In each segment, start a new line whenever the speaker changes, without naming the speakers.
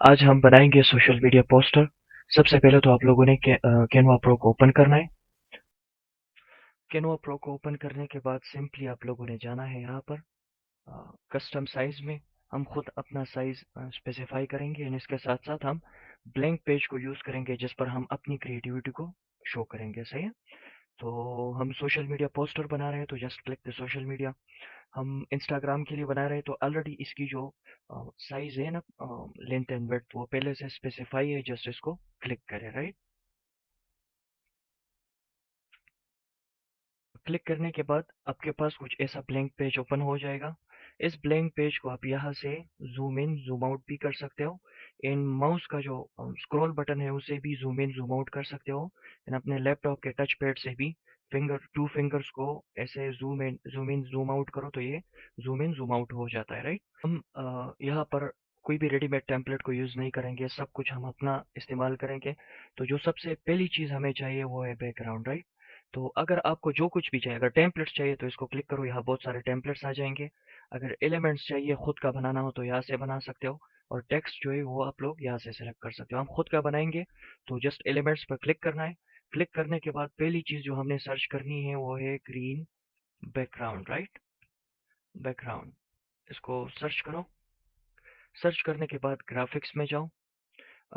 आज हम बनाएंगे सोशल मीडिया पोस्टर। सबसे पहले तो आप लोगों ने कैनवा प्रो को ओपन करना है। कैनवा प्रो को ओपन करने के बाद सिंपली आप लोगों ने जाना है यहाँ पर कस्टम साइज में। हम खुद अपना साइज स्पेसिफाई करेंगे और इसके साथ साथ हम ब्लैंक पेज को यूज़ करेंगे जिस पर हम अपनी क्रिएटिविटी को शो करेंगे। सही है। तो हम सोशल मीडिया पोस्टर बना रहे हैं तो just click the social media. हम इंस्टाग्राम के लिए बना रहे हैं तो ऑलरेडी इसकी जो साइज है ना, लेंथ एंड विड्थ वो पहले से स्पेसिफाई है। जस्ट इसको क्लिक करें। राइट। क्लिक करने के बाद आपके पास कुछ ऐसा ब्लैंक पेज ओपन हो जाएगा। इस ब्लैंक पेज को आप यहाँ से जूम इन जूम आउट भी कर सकते हो। इन माउस का जो स्क्रॉल बटन है उसे भी जूम इन जूम आउट कर सकते हो। इन अपने लैपटॉप के टच पैड से भी टू फिंगर्स को ऐसे जूम इन जूम आउट करो तो ये जूम इन जूम आउट हो जाता है। राइट। हम यहाँ पर कोई भी रेडीमेड टेम्पलेट को यूज़ नहीं करेंगे, सब कुछ हम अपना इस्तेमाल करेंगे। तो जो सबसे पहली चीज़ हमें चाहिए वो है बैकग्राउंड। राइट। तो अगर आपको जो कुछ भी चाहिए, अगर टेम्पलेट्स चाहिए तो इसको क्लिक करो, यहाँ बहुत सारे टेम्पलेट्स आ जाएंगे। अगर एलिमेंट्स चाहिए खुद का बनाना हो तो यहाँ से बना सकते हो। और टेक्स्ट जो है वो आप लोग यहाँ से सेलेक्ट कर सकते हो। हम खुद का बनाएंगे तो जस्ट एलिमेंट्स पर क्लिक करना है। क्लिक करने के बाद पहली चीज़ जो हमने सर्च करनी है वो है ग्रीन बैकग्राउंड। राइट। बैकग्राउंड, इसको सर्च करो। सर्च करने के बाद ग्राफिक्स में जाओ।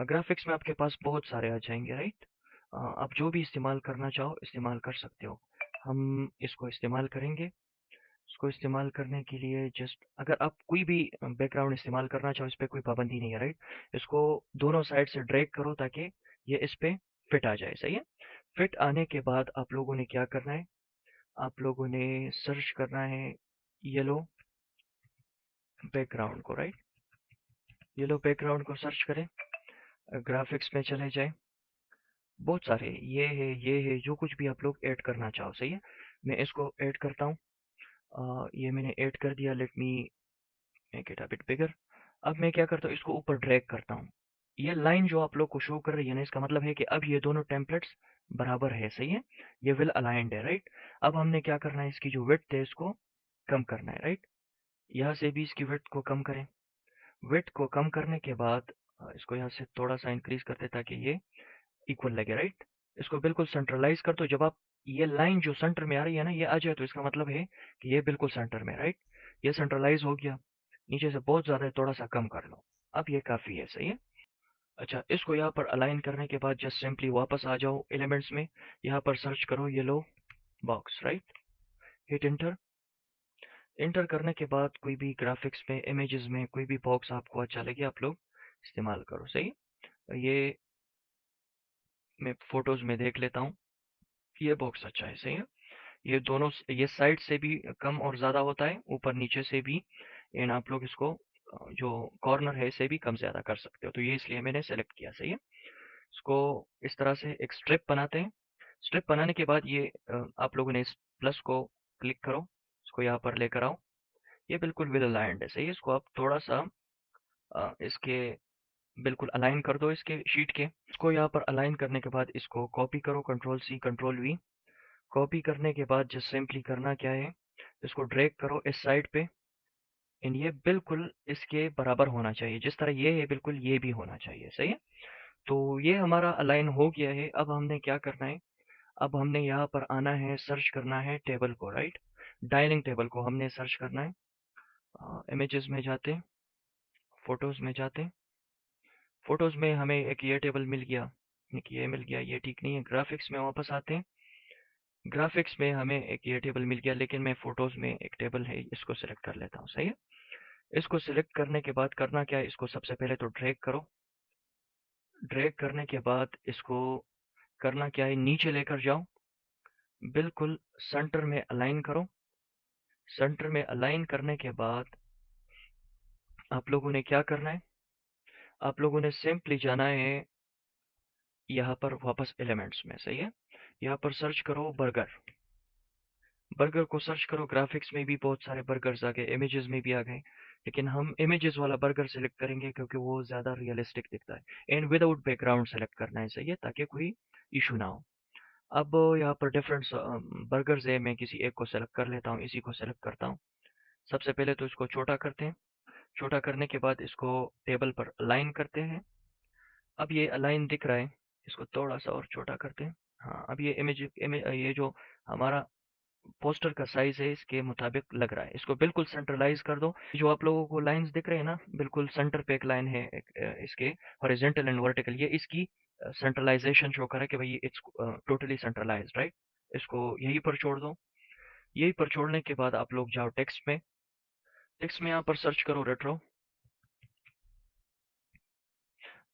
ग्राफिक्स में आपके पास बहुत सारे आ जाएंगे। राइट। आप जो भी इस्तेमाल करना चाहो इस्तेमाल कर सकते हो। हम इसको इस्तेमाल करेंगे। इसको इस्तेमाल करने के लिए जस्ट अगर आप कोई भी बैकग्राउंड इस्तेमाल करना चाहो, इस पर कोई पाबंदी नहीं है। राइट। इसको दोनों साइड से ड्रैग करो ताकि ये इस पे फिट आ जाए। सही है। फिट आने के बाद आप लोगों ने क्या करना है, आप लोगों ने सर्च करना है येलो बैकग्राउंड को। राइट। येलो बैकग्राउंड को सर्च करें, ग्राफिक्स में चले जाए। बहुत सारे ये है जो कुछ भी आप लोग ऐड करना चाहो। सही है। मैं इसको ऐड करता हूँ। ये मैंने ऐड कर दिया। Let me make it a bit बिगर। अब मैं क्या करता हूँ, इसको ऊपर ड्रैग करता हूँ। ये लाइन जो आप लोग को शो कर रही है ना, इसका मतलब है कि अब ये दोनों टेम्पलेट्स बराबर है। सही है। ये वेल अलाइंड है। राइट। अब हमने क्या करना है, इसकी जो विड्थ है इसको कम करना है। राइट। यहाँ से भी इसकी विड्थ को कम करें। विड्थ को कम करने के बाद इसको यहाँ से थोड़ा सा इंक्रीज करते ताकि ये इक्वल लगे। राइट। इसको बिल्कुल सेंट्रलाइज कर दो। जब आप ये लाइन जो सेंटर में आ रही है ना ये आ जाए तो इसका मतलब है कि ये बिल्कुल सेंटर में। राइट। ये सेंट्रलाइज हो गया। नीचे से बहुत ज़्यादा है, थोड़ा सा कम कर लो। अब ये काफ़ी है। सही है। अच्छा, इसको यहाँ पर अलाइन करने के बाद जस्ट सिंपली वापस आ जाओ एलिमेंट्स में। यहाँ पर सर्च करो yellow box. Right. Hit inter. Inter करने के बाद कोई भी ग्राफिक्स में इमेजेस में कोई भी बॉक्स आपको अच्छा लगे आप लोग इस्तेमाल करो। सही। ये मैं फोटोज में देख लेता हूँ। ये बॉक्स अच्छा है। सही है। ये दोनों ये साइड से भी कम और ज़्यादा होता है, ऊपर नीचे से भी। एंड आप लोग इसको जो कॉर्नर है इसे भी कम ज़्यादा कर सकते हो। तो ये इसलिए मैंने सेलेक्ट किया। सही है। इसको इस तरह से एक स्ट्रिप बनाते हैं। स्ट्रिप बनाने के बाद ये आप लोगों ने इस प्लस को क्लिक करो, इसको यहाँ पर लेकर आओ। ये बिल्कुल विद अलाइंड है। सही है। इसको आप थोड़ा सा इसके बिल्कुल अलाइन कर दो इसके शीट के। इसको यहाँ पर अलाइन करने के बाद इसको कॉपी करो, control C control V. Copy करने के बाद जस्ट सिंपली करना क्या है, इसको ड्रैग करो इस साइड पे। एंड ये बिल्कुल इसके बराबर होना चाहिए, जिस तरह ये है बिल्कुल ये भी होना चाहिए। सही है। तो ये हमारा अलाइन हो गया है। अब हमने क्या करना है, अब हमने यहाँ पर आना है, सर्च करना है टेबल को। राइट। डाइनिंग टेबल को हमने सर्च करना है। इमेजेस में जाते, फोटोज में जाते। फोटोज में हमें एक ये टेबल मिल गया, एक ये मिल गया, ये ठीक नहीं है। ग्राफिक्स में वापस आते हैं। ग्राफिक्स में हमें एक ये टेबल मिल गया, लेकिन मैं फोटोज में एक टेबल है इसको सिलेक्ट कर लेता हूँ। सही है। इसको सिलेक्ट करने के बाद करना क्या है, इसको सबसे पहले तो ड्रैग करो। ड्रैग करने के बाद इसको करना क्या है, नीचे लेकर जाओ, बिल्कुल सेंटर में अलाइन करो। सेंटर में अलाइन करने के बाद आप लोगों ने क्या करना है, आप लोगों ने सिंपली जाना है यहाँ पर वापस एलिमेंट्स में। सही है। यहाँ पर सर्च करो बर्गर। बर्गर को सर्च करो। ग्राफिक्स में भी बहुत सारे बर्गर्स आ गए, इमेजेस में भी आ गए, लेकिन हम इमेजेस वाला बर्गर सेलेक्ट करेंगे क्योंकि वो ज़्यादा रियलिस्टिक दिखता है। एंड विदाउट बैकग्राउंड सेलेक्ट करना है। सही है, ताकि कोई इशू ना हो। अब यहाँ पर डिफरेंट बर्गर्स है, मैं किसी एक को सेलेक्ट कर लेता हूँ, इसी को सेलेक्ट करता हूँ। सबसे पहले तो इसको छोटा करते हैं। छोटा करने के बाद इसको टेबल पर अलाइन करते हैं। अब ये अलाइन दिख रहा है, इसको थोड़ा सा और छोटा करते हैं। हाँ, अब ये इमेज ये जो हमारा पोस्टर का साइज है इसके मुताबिक लग रहा है। इसको बिल्कुल सेंट्रलाइज कर दो। जो आप लोगों को लाइंस दिख रहे हैं ना, बिल्कुल सेंटर पे एक लाइन है इसके हॉरिजॉन्टल एंड वर्टिकल, ये इसकी सेंट्रलाइजेशन शो कर रहा है कि भाई इट्स टोटली सेंट्रलाइज्ड, राइट। इसको यहीं पर छोड़ दो। यहीं पर छोड़ने के बाद आप लोग जाओ टेक्स्ट में। टेक्स्ट में यहाँ पर सर्च करो रेट्रो।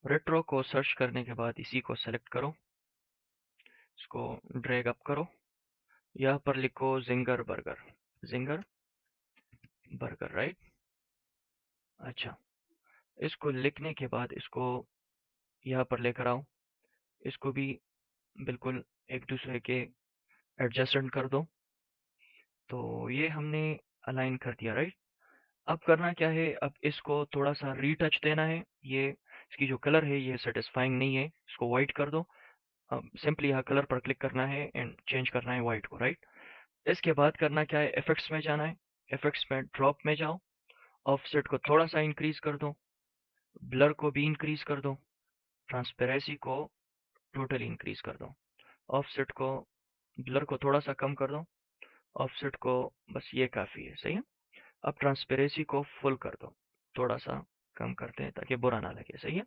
रेट्रो को सर्च करने के बाद इसी को सेलेक्ट करो, इसको ड्रैग अप करो। यहाँ पर लिखो ginger burger. Ginger burger, right. अच्छा, इसको लिखने के बाद इसको यहाँ पर लेकर आओ। इसको भी बिल्कुल एक दूसरे के एडजस्टेंट कर दो। तो ये हमने अलाइन कर दिया, राइट। अब करना क्या है, अब इसको थोड़ा सा रीटच देना है। ये इसकी जो कलर है ये सेटिस्फाइंग नहीं है, इसको वाइट कर दो। अब सिंपली यहाँ कलर पर क्लिक करना है एंड चेंज करना है वाइट को, राइट। इसके बाद करना क्या है, इफेक्ट्स में जाना है। इफेक्ट्स में ड्रॉप में जाओ, ऑफसेट को थोड़ा सा इंक्रीज कर दो, ब्लर को भी इंक्रीज कर दो, ट्रांसपेरेंसी को टोटली इंक्रीज कर दो, ऑफसेट को ब्लर को थोड़ा सा कम कर दो, ऑफसेट को बस ये काफ़ी है, सही है। अब ट्रांसपेरेंसी को फुल कर दो, थोड़ा सा कम करते हैं ताकि बुरा ना लगे, सही है।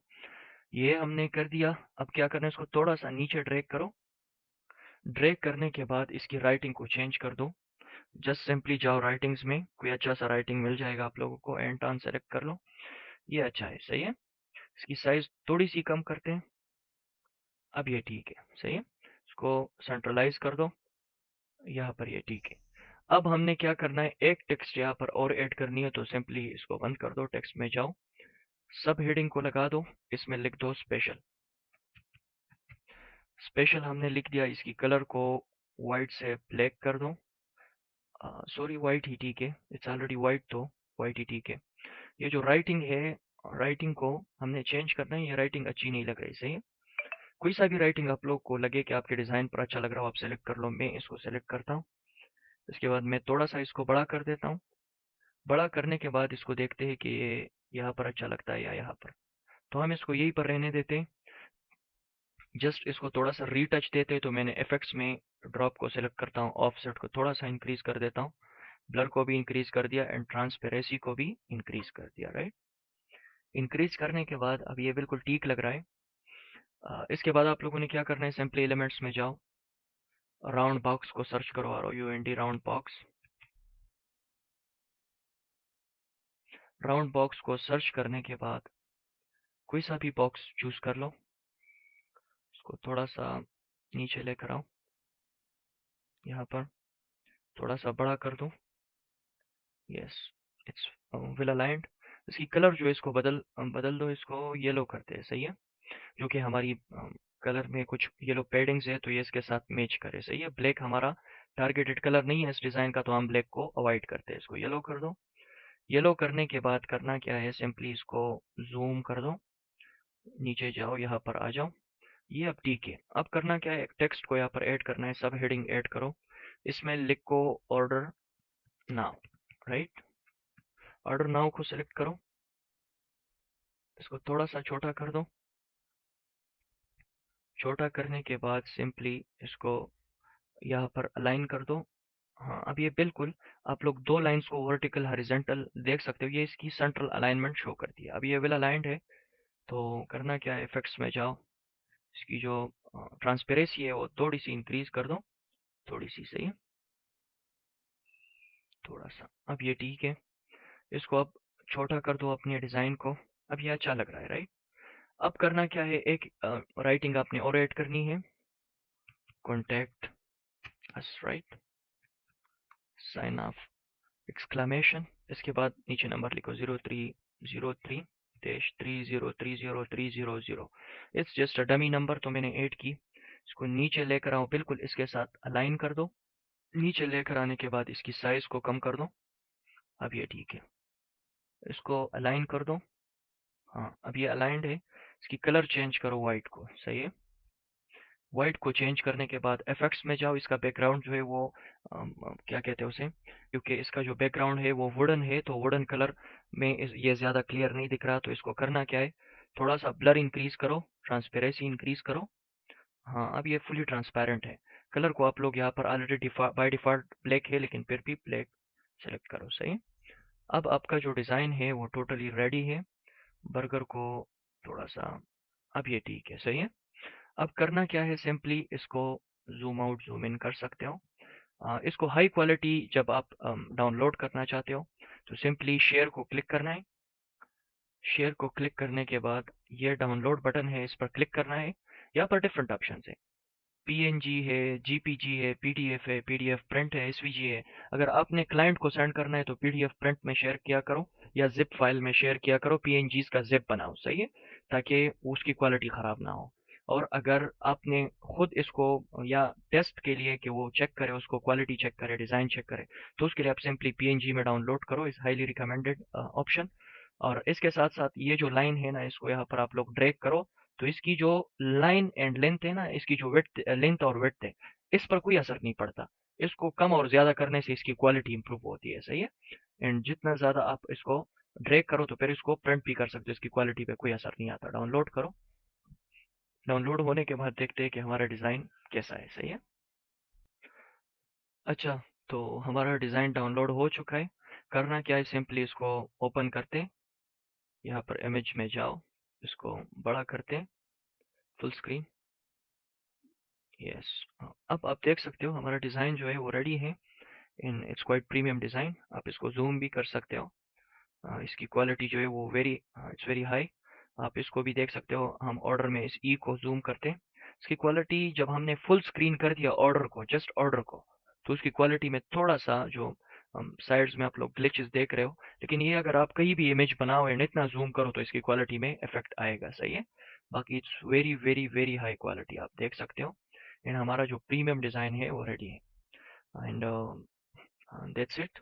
ये हमने कर दिया। अब क्या करना है, इसको थोड़ा सा नीचे ड्रैग करो। ड्रैग करने के बाद इसकी राइटिंग को चेंज कर दो। जस्ट सिंपली जाओ राइटिंग्स में, कोई अच्छा सा राइटिंग मिल जाएगा आप लोगों को, एंड टर्न सेलेक्ट कर लो। ये अच्छा है, सही है। इसकी साइज थोड़ी सी कम करते हैं। अब ये ठीक है, सही है। इसको सेंट्रलाइज कर दो, यहाँ पर ये ठीक है। अब हमने क्या करना है, एक टेक्स्ट यहाँ पर और ऐड करनी है, तो सिंपली इसको बंद कर दो। टेक्स्ट में जाओ, सब हेडिंग को लगा दो, इसमें लिख दो स्पेशल। स्पेशल हमने लिख दिया। इसकी कलर को वाइट से ब्लैक कर दो। सॉरी, वाइट ही ठीक है, इट्स ऑलरेडी वाइट, तो वाइट ही ठीक है। ये जो राइटिंग है, राइटिंग को हमने चेंज करना है। ये राइटिंग अच्छी नहीं लग रही, सही है। कोई सा भी राइटिंग आप लोग को लगे कि आपके डिज़ाइन पर अच्छा लग रहा हो, आप सेलेक्ट कर लो। मैं इसको सेलेक्ट करता हूँ। इसके बाद मैं थोड़ा सा इसको बड़ा कर देता हूँ। बड़ा करने के बाद इसको देखते हैं कि ये यहाँ पर अच्छा लगता है या यहाँ पर, तो हम इसको यहीं पर रहने देते हैं। जस्ट इसको थोड़ा सा रीटच देते हैं, तो मैंने इफेक्ट्स में ड्रॉप को सिलेक्ट करता हूँ, ऑफसेट को थोड़ा सा इंक्रीज कर देता हूँ, ब्लर को भी इंक्रीज कर दिया एंड ट्रांसपेरेंसी को भी इंक्रीज कर दिया, राइट। इंक्रीज करने के बाद अब ये बिल्कुल ठीक लग रहा है। इसके बाद आप लोगों ने क्या करना है, सिंपली एलिमेंट्स में जाओ, राउंड बॉक्स को सर्च करो, ROUND round box. Round box को सर्च करने के बाद कोई सा भी बॉक्स चूज कर लो। इसको थोड़ा सा नीचे लेकर आओ, यहाँ पर थोड़ा सा बड़ा कर दो। Yes, it's well aligned. इसकी कलर जो है इसको बदल दो, इसको येलो करते हैं, सही है। जो कि हमारी कलर में कुछ येलो पेडिंग्स है, तो ये इसके साथ मैच करे, सही है। ब्लैक हमारा टारगेटेड कलर नहीं है इस डिज़ाइन का, तो हम ब्लैक को अवॉइड करते हैं। इसको येलो कर दो। येलो करने के बाद करना क्या है, सिंपली इसको जूम कर दो, नीचे जाओ, यहाँ पर आ जाओ। ये अब ठीक है। अब करना क्या है, टेक्स्ट को यहाँ पर ऐड करना है, सब हेडिंग ऐड करो। इसमें लिखो order now, right. Order now को सिलेक्ट करो, इसको थोड़ा सा छोटा कर दो। छोटा करने के बाद सिंपली इसको यहाँ पर अलाइन कर दो। हाँ, अब ये बिल्कुल आप लोग दो लाइंस को वर्टिकल हॉरिजॉन्टल देख सकते हो, ये इसकी सेंट्रल अलाइनमेंट शो करती है। अब ये वेल अलाइंड है। तो करना क्या है, इफेक्ट्स में जाओ, इसकी जो ट्रांसपेरेंसी है वो थोड़ी सी इंक्रीज कर दो, थोड़ी सी, सही है, थोड़ा सा। अब ये ठीक है। इसको अब छोटा कर दो अपने डिज़ाइन को। अब ये अच्छा लग रहा है, राइट। अब करना क्या है, एक राइटिंग आपने और ऐड करनी है, contact us, right, sign of exclamation. इसके बाद नीचे नंबर लिखो 0303 303030300। It's just a dummy number, तो मैंने ऐड की। इसको नीचे लेकर आओ, बिल्कुल इसके साथ अलाइन कर दो। नीचे लेकर आने के बाद इसकी साइज को कम कर दो। अब ये ठीक है। इसको अलाइन कर दो। हाँ, अब ये अलाइंड है। इसकी कलर चेंज करो वाइट को, सही है। वाइट को चेंज करने के बाद इफेक्ट्स में जाओ, इसका बैकग्राउंड जो है वो क्या कहते हैं उसे, क्योंकि इसका जो बैकग्राउंड है वो वुडन है, तो वुडन कलर में ये ज़्यादा क्लियर नहीं दिख रहा, तो इसको करना क्या है, थोड़ा सा ब्लर इंक्रीज करो, ट्रांसपेरेंसी इंक्रीज करो। हाँ, अब ये फुली ट्रांसपेरेंट है। कलर को आप लोग यहाँ पर ऑलरेडी बाय डिफ़ॉल्ट ब्लैक है, लेकिन फिर भी ब्लैक सेलेक्ट करो, सही है। अब आपका जो डिज़ाइन है वो टोटली रेडी है। बर्गर को थोड़ा सा, अब ये ठीक है, सही है। अब करना क्या है, सिंपली इसको जूम आउट जूम इन कर सकते हो। इसको हाई क्वालिटी जब आप डाउनलोड करना चाहते हो तो सिंपली शेयर को क्लिक करना है। शेयर को क्लिक करने के बाद ये डाउनलोड बटन है, इस पर क्लिक करना है। यहाँ पर डिफरेंट ऑप्शन है, पीएनजी है, जीपीजी है, पीडीएफ है, पीडीएफ प्रिंट है, एसवीजी है। अगर आपने क्लाइंट को सेंड करना है तो पीडीएफ प्रिंट में शेयर किया करो या जिप फाइल में शेयर किया करो, पीएनजीज का जिप बनाओ, सही है, ताकि उसकी क्वालिटी ख़राब ना हो। और अगर आपने खुद इसको या टेस्ट के लिए कि वो चेक करे, उसको क्वालिटी चेक करे, डिज़ाइन चेक करे, तो उसके लिए आप सिंपली पीएनजी में डाउनलोड करो, इस हाईली रिकमेंडेड ऑप्शन। और इसके साथ साथ ये जो लाइन है ना, इसको यहाँ पर आप लोग ड्रैग करो, तो इसकी जो लाइन एंड लेंथ है ना, इसकी जो विड्थ लेंथ और विड्थ है, इस पर कोई असर नहीं पड़ता। इसको कम और ज़्यादा करने से इसकी क्वालिटी इंप्रूव होती है, सही है। एंड जितना ज़्यादा आप इसको ड्रैग करो तो फिर इसको प्रिंट भी कर सकते हो, इसकी क्वालिटी पे कोई असर नहीं आता। डाउनलोड करो। डाउनलोड होने के बाद देखते हैं कि हमारा डिज़ाइन कैसा है, सही है। अच्छा, तो हमारा डिज़ाइन डाउनलोड हो चुका है। करना क्या है, सिंपली इसको ओपन करते हैं, यहाँ पर इमेज में जाओ, इसको बड़ा करते हैं, फुल स्क्रीन। यस, अब आप देख सकते हो हमारा डिज़ाइन जो है वो रेडी है। In its quite premium design. आप इसको जूम भी कर सकते हो। इसकी क्वालिटी जो है वो इट्स वेरी हाई। आप इसको भी देख सकते हो। हम ऑर्डर में इस ई को जूम करते हैं, इसकी क्वालिटी जब हमने फुल स्क्रीन कर दिया ऑर्डर को, जस्ट ऑर्डर को, तो उसकी क्वालिटी में थोड़ा सा जो साइड्स में आप लोग ग्लिचेस देख रहे हो, लेकिन ये अगर आप कहीं भी इमेज बनाओ एंड इतना जूम करो तो इसकी क्वालिटी में इफेक्ट आएगा, सही है। बाकी it's very very very high quality, आप देख सकते हो। एंड हमारा जो प्रीमियम डिज़ाइन है वो रेडी है। And that's it.